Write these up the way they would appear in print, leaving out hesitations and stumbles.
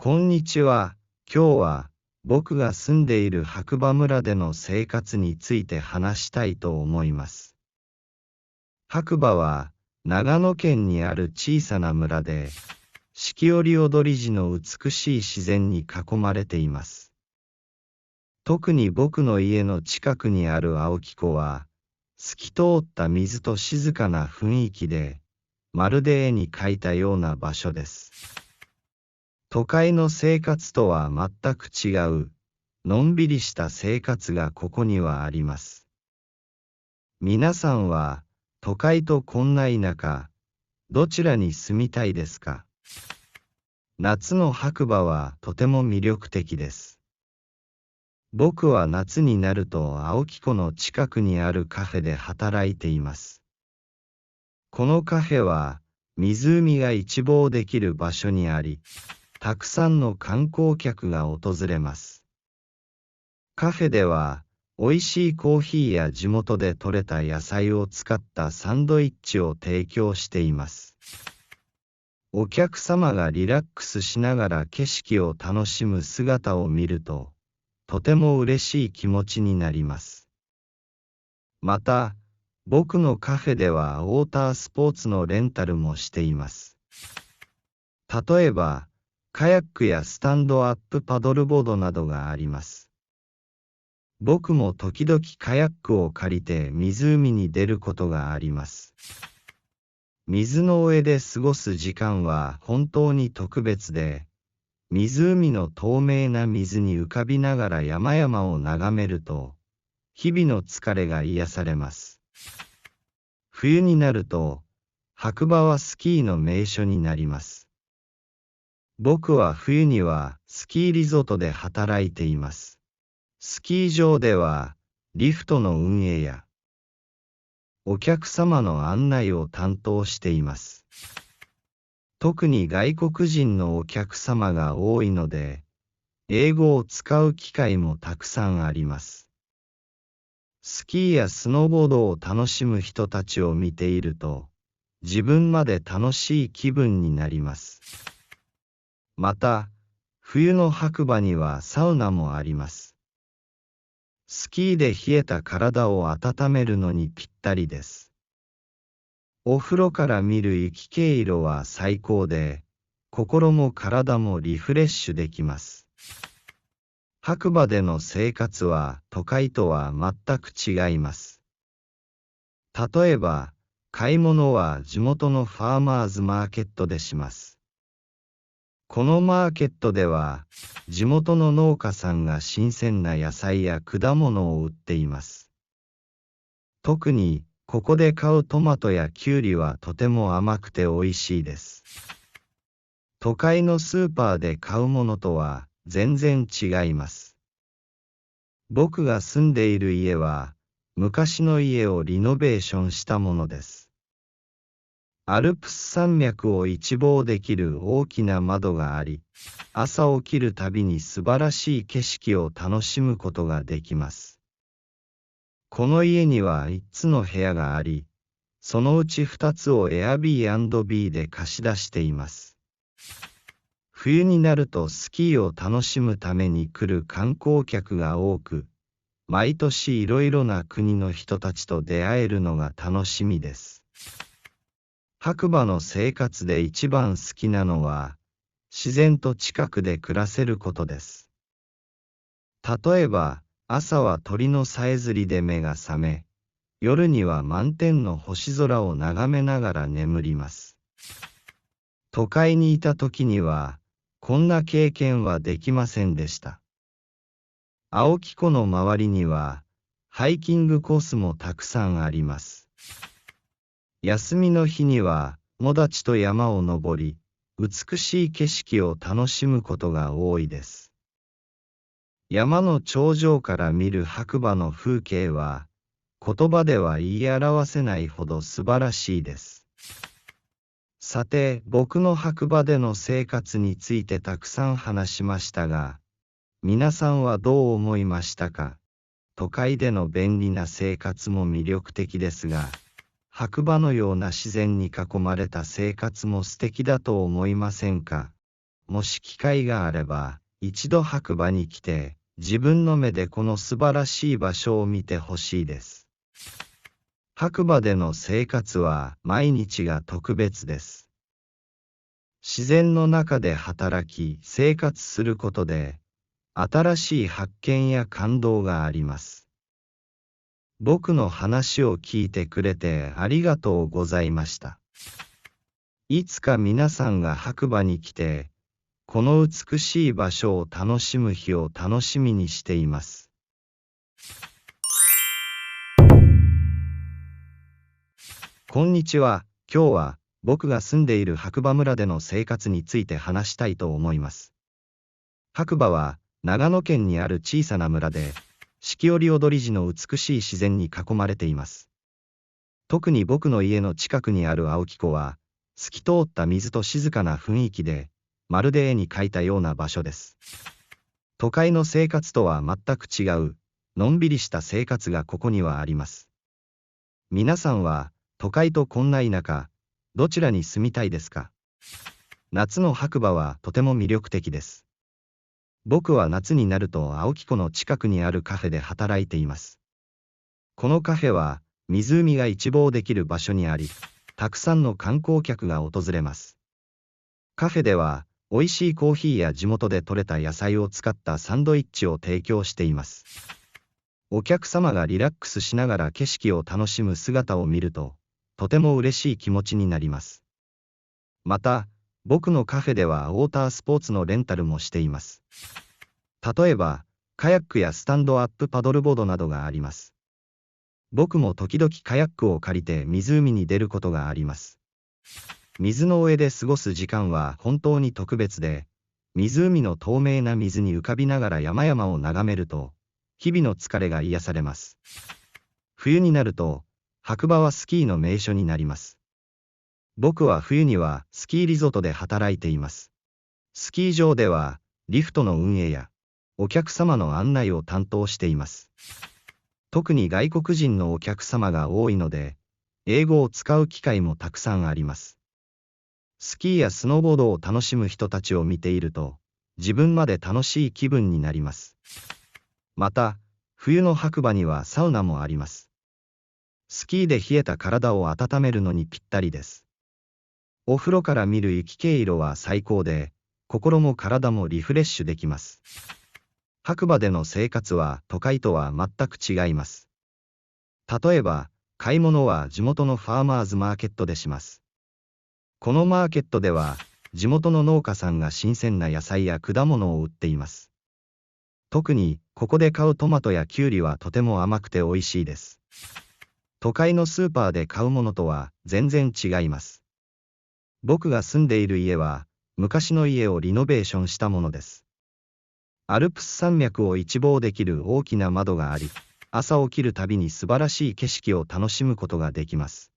こんにちは。今日は僕が住んでいる白馬村での生活について話したいと思います。白馬は長野県にある小さな村で、四季折々地の美しい自然に囲まれています。特に僕の家の近くにある青木湖は、透き通った水と静かな雰囲気で、まるで絵に描いたような場所です。都会の生活とは全く違う、のんびりした生活がここにはあります。皆さんは、都会とこんな田舎、どちらに住みたいですか？夏の白馬はとても魅力的です。僕は夏になると青木湖の近くにあるカフェで働いています。このカフェは、湖が一望できる場所にあり、たくさんの観光客が訪れます。カフェでは、美味しいコーヒーや地元で採れた野菜を使ったサンドイッチを提供しています。お客様がリラックスしながら景色を楽しむ姿を見ると、とても嬉しい気持ちになります。また、僕のカフェではウォータースポーツのレンタルもしています。例えば、カヤックやスタンドアップパドルボードなどがあります。僕も時々カヤックを借りて湖に出ることがあります。水の上で過ごす時間は本当に特別で、湖の透明な水に浮かびながら山々を眺めると、日々の疲れが癒されます。冬になると、白馬はスキーの名所になります。僕は冬にはスキーリゾートで働いています。スキー場ではリフトの運営やお客様の案内を担当しています。特に外国人のお客様が多いので、英語を使う機会もたくさんあります。スキーやスノーボードを楽しむ人たちを見ていると、自分まで楽しい気分になります。また、冬の白馬にはサウナもあります。スキーで冷えた体を温めるのにぴったりです。お風呂から見る雪景色は最高で、心も体もリフレッシュできます。白馬での生活は都会とは全く違います。例えば、買い物は地元のファーマーズマーケットでします。このマーケットでは、地元の農家さんが新鮮な野菜や果物を売っています。特に、ここで買うトマトやキュウリはとても甘くて美味しいです。都会のスーパーで買うものとは全然違います。僕が住んでいる家は、昔の家をリノベーションしたものです。アルプス山脈を一望できる大きな窓があり、朝起きるたびに素晴らしい景色を楽しむことができます。この家には5つの部屋があり、そのうち2つを Airbnb で貸し出しています。冬になるとスキーを楽しむために来る観光客が多く、毎年いろいろな国の人たちと出会えるのが楽しみです。白馬の生活で一番好きなのは、自然と近くで暮らせることです。例えば、朝は鳥のさえずりで目が覚め、夜には満天の星空を眺めながら眠ります。都会にいた時には、こんな経験はできませんでした。青木湖の周りには、ハイキングコースもたくさんあります。休みの日には、友達と山を登り、美しい景色を楽しむことが多いです。山の頂上から見る白馬の風景は、言葉では言い表せないほど素晴らしいです。さて、僕の白馬での生活についてたくさん話しましたが、皆さんはどう思いましたか？都会での便利な生活も魅力的ですが、白馬のような自然に囲まれた生活も素敵だと思いませんか？もし機会があれば、一度白馬に来て、自分の目でこの素晴らしい場所を見てほしいです。白馬での生活は毎日が特別です。自然の中で働き、生活することで、新しい発見や感動があります。僕の話を聞いてくれてありがとうございました。いつか皆さんが白馬に来て、この美しい場所を楽しむ日を楽しみにしています。こんにちは。今日は僕が住んでいる白馬村での生活について話したいと思います。白馬は長野県にある小さな村で、四季折々地の美しい自然に囲まれています。特に僕の家の近くにある青木湖は、透き通った水と静かな雰囲気で、まるで絵に描いたような場所です。都会の生活とは全く違う、のんびりした生活がここにはあります。皆さんは、都会とこんな田舎、どちらに住みたいですか？夏の白馬はとても魅力的です。僕は夏になると青木湖の近くにあるカフェで働いています。このカフェは湖が一望できる場所にあり、たくさんの観光客が訪れます。カフェでは美味しいコーヒーや地元で採れた野菜を使ったサンドイッチを提供しています。お客様がリラックスしながら景色を楽しむ姿を見ると、とても嬉しい気持ちになります。また、僕のカフェではウォータースポーツのレンタルもしています。例えば、カヤックやスタンドアップパドルボードなどがあります。僕も時々カヤックを借りて湖に出ることがあります。水の上で過ごす時間は本当に特別で、湖の透明な水に浮かびながら山々を眺めると、日々の疲れが癒されます。冬になると、白馬はスキーの名所になります。僕は冬にはスキーリゾートで働いています。スキー場ではリフトの運営やお客様の案内を担当しています。特に外国人のお客様が多いので、英語を使う機会もたくさんあります。スキーやスノーボードを楽しむ人たちを見ていると、自分まで楽しい気分になります。また、冬の白馬にはサウナもあります。スキーで冷えた体を温めるのにぴったりです。お風呂から見る雪景色は最高で、心も体もリフレッシュできます。白馬での生活は都会とは全く違います。例えば、買い物は地元のファーマーズマーケットでします。このマーケットでは、地元の農家さんが新鮮な野菜や果物を売っています。特に、ここで買うトマトやキュウリはとても甘くて美味しいです。都会のスーパーで買うものとは全然違います。僕が住んでいる家は、昔の家をリノベーションしたものです。アルプス山脈を一望できる大きな窓があり、朝起きるたびに素晴らしい景色を楽しむことができます。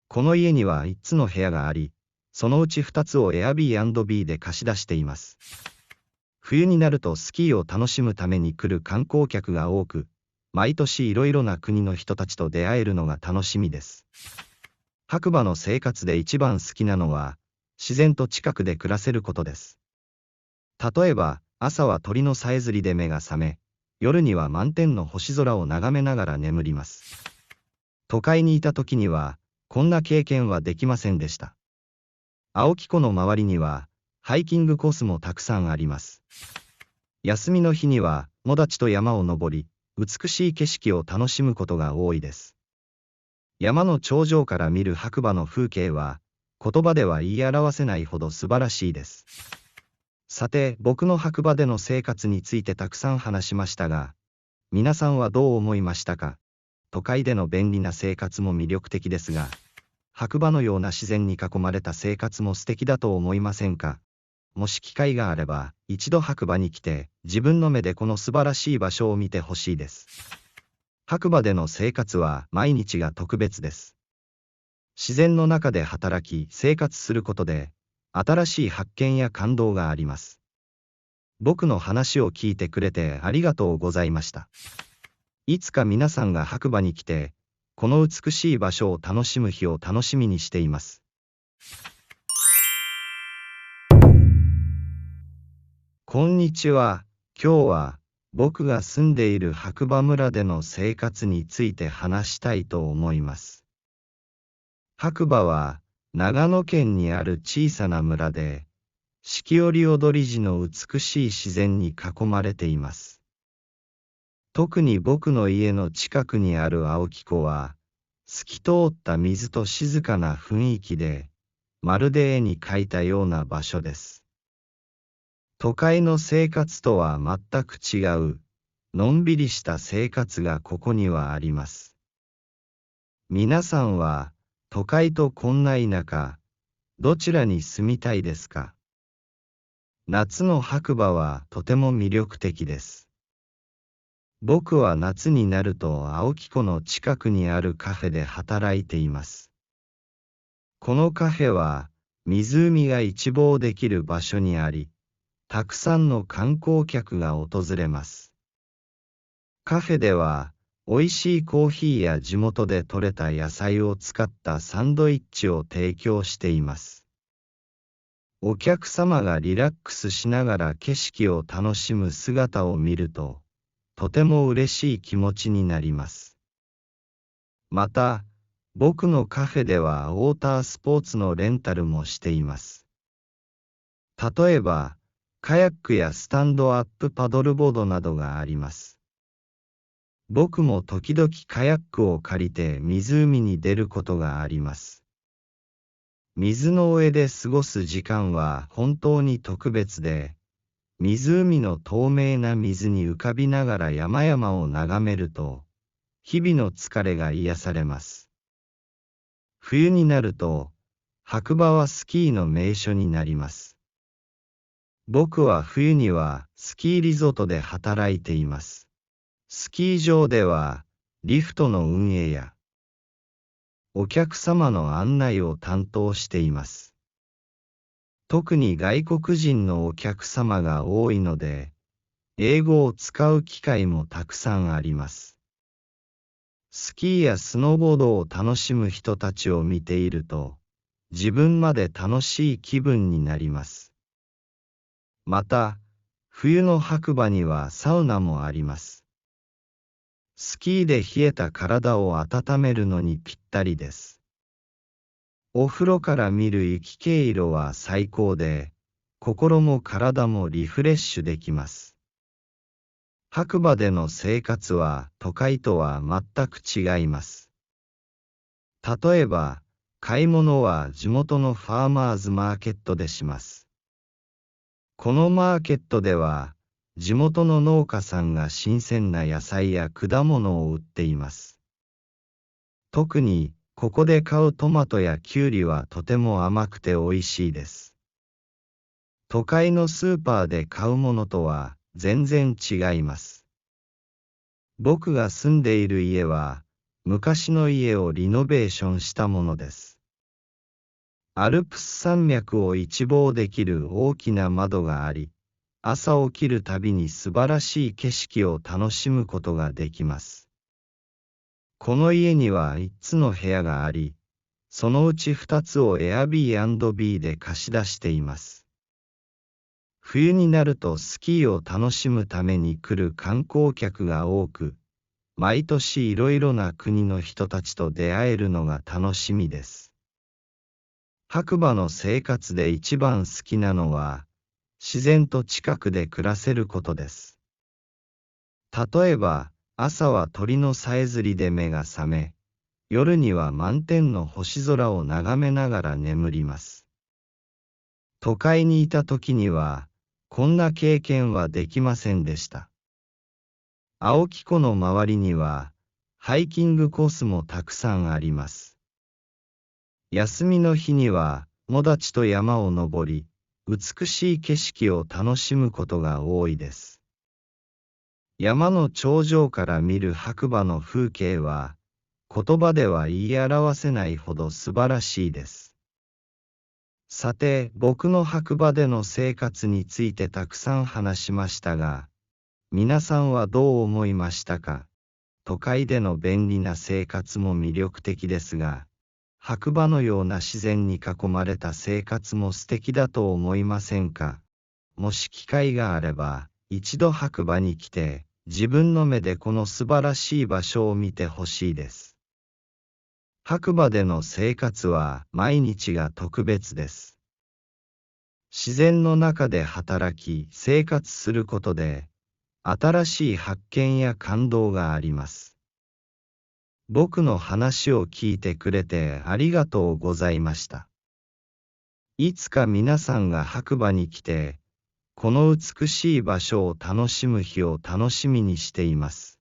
この家には5つの部屋があり、そのうち2つを Airbnb で貸し出しています。冬になるとスキーを楽しむために来る観光客が多く、毎年いろいろな国の人たちと出会えるのが楽しみです。白馬の生活で一番好きなのは、自然と近くで暮らせることです。例えば、朝は鳥のさえずりで目が覚め、夜には満天の星空を眺めながら眠ります。都会にいた時には、こんな経験はできませんでした。青木湖の周りには、ハイキングコースもたくさんあります。休みの日には、友達と山を登り、美しい景色を楽しむことが多いです。山の頂上から見る白馬の風景は、言葉では言い表せないほど素晴らしいです。さて、僕の白馬での生活についてたくさん話しましたが、皆さんはどう思いましたか？都会での便利な生活も魅力的ですが、白馬のような自然に囲まれた生活も素敵だと思いませんか？もし機会があれば、一度白馬に来て、自分の目でこの素晴らしい場所を見てほしいです。白馬での生活は毎日が特別です。自然の中で働き、生活することで、新しい発見や感動があります。僕の話を聞いてくれてありがとうございました。いつか皆さんが白馬に来て、この美しい場所を楽しむ日を楽しみにしています。こんにちは。今日は僕が住んでいる白馬村での生活について話したいと思います。白馬は長野県にある小さな村で、四季折踊り地の美しい自然に囲まれています。特に僕の家の近くにある青木湖は、透き通った水と静かな雰囲気で、まるで絵に描いたような場所です。都会の生活とは全く違う、のんびりした生活がここにはあります。皆さんは、都会とこんな田舎、どちらに住みたいですか？夏の白馬はとても魅力的です。僕は夏になると青木湖の近くにあるカフェで働いています。このカフェは、湖が一望できる場所にあり、たくさんの観光客が訪れます。カフェでは、美味しいコーヒーや地元で採れた野菜を使ったサンドイッチを提供しています。お客様がリラックスしながら景色を楽しむ姿を見ると、とても嬉しい気持ちになります。また、僕のカフェではウォータースポーツのレンタルもしています。例えば、カヤックやスタンドアップパドルボードなどがあります。僕も時々カヤックを借りて湖に出ることがあります。水の上で過ごす時間は本当に特別で、湖の透明な水に浮かびながら山々を眺めると、日々の疲れが癒されます。冬になると、白馬はスキーの名所になります。僕は冬にはスキーリゾートで働いています。スキー場ではリフトの運営やお客様の案内を担当しています。特に外国人のお客様が多いので、英語を使う機会もたくさんあります。スキーやスノーボードを楽しむ人たちを見ていると、自分まで楽しい気分になります。また、冬の白馬にはサウナもあります。スキーで冷えた体を温めるのにぴったりです。お風呂から見る雪景色は最高で、心も体もリフレッシュできます。白馬での生活は都会とは全く違います。例えば、買い物は地元のファーマーズマーケットでします。このマーケットでは、地元の農家さんが新鮮な野菜や果物を売っています。特に、ここで買うトマトやキュウリはとても甘くて美味しいです。都会のスーパーで買うものとは全然違います。僕が住んでいる家は、昔の家をリノベーションしたものです。アルプス山脈を一望できる大きな窓があり、朝起きるたびに素晴らしい景色を楽しむことができます。この家には5つの部屋があり、そのうち2つを Airbnb で貸し出しています。冬になるとスキーを楽しむために来る観光客が多く、毎年いろいろな国の人たちと出会えるのが楽しみです。白馬の生活で一番好きなのは、自然と近くで暮らせることです。例えば、朝は鳥のさえずりで目が覚め、夜には満天の星空を眺めながら眠ります。都会にいた時には、こんな経験はできませんでした。青木湖の周りには、ハイキングコースもたくさんあります。休みの日には、友達と山を登り、美しい景色を楽しむことが多いです。山の頂上から見る白馬の風景は、言葉では言い表せないほど素晴らしいです。さて、僕の白馬での生活についてたくさん話しましたが、皆さんはどう思いましたか？都会での便利な生活も魅力的ですが、白馬のような自然に囲まれた生活も素敵だと思いませんか？もし機会があれば、一度白馬に来て、自分の目でこの素晴らしい場所を見てほしいです。白馬での生活は毎日が特別です。自然の中で働き、生活することで、新しい発見や感動があります。僕の話を聞いてくれてありがとうございました。いつか皆さんが白馬に来て、この美しい場所を楽しむ日を楽しみにしています。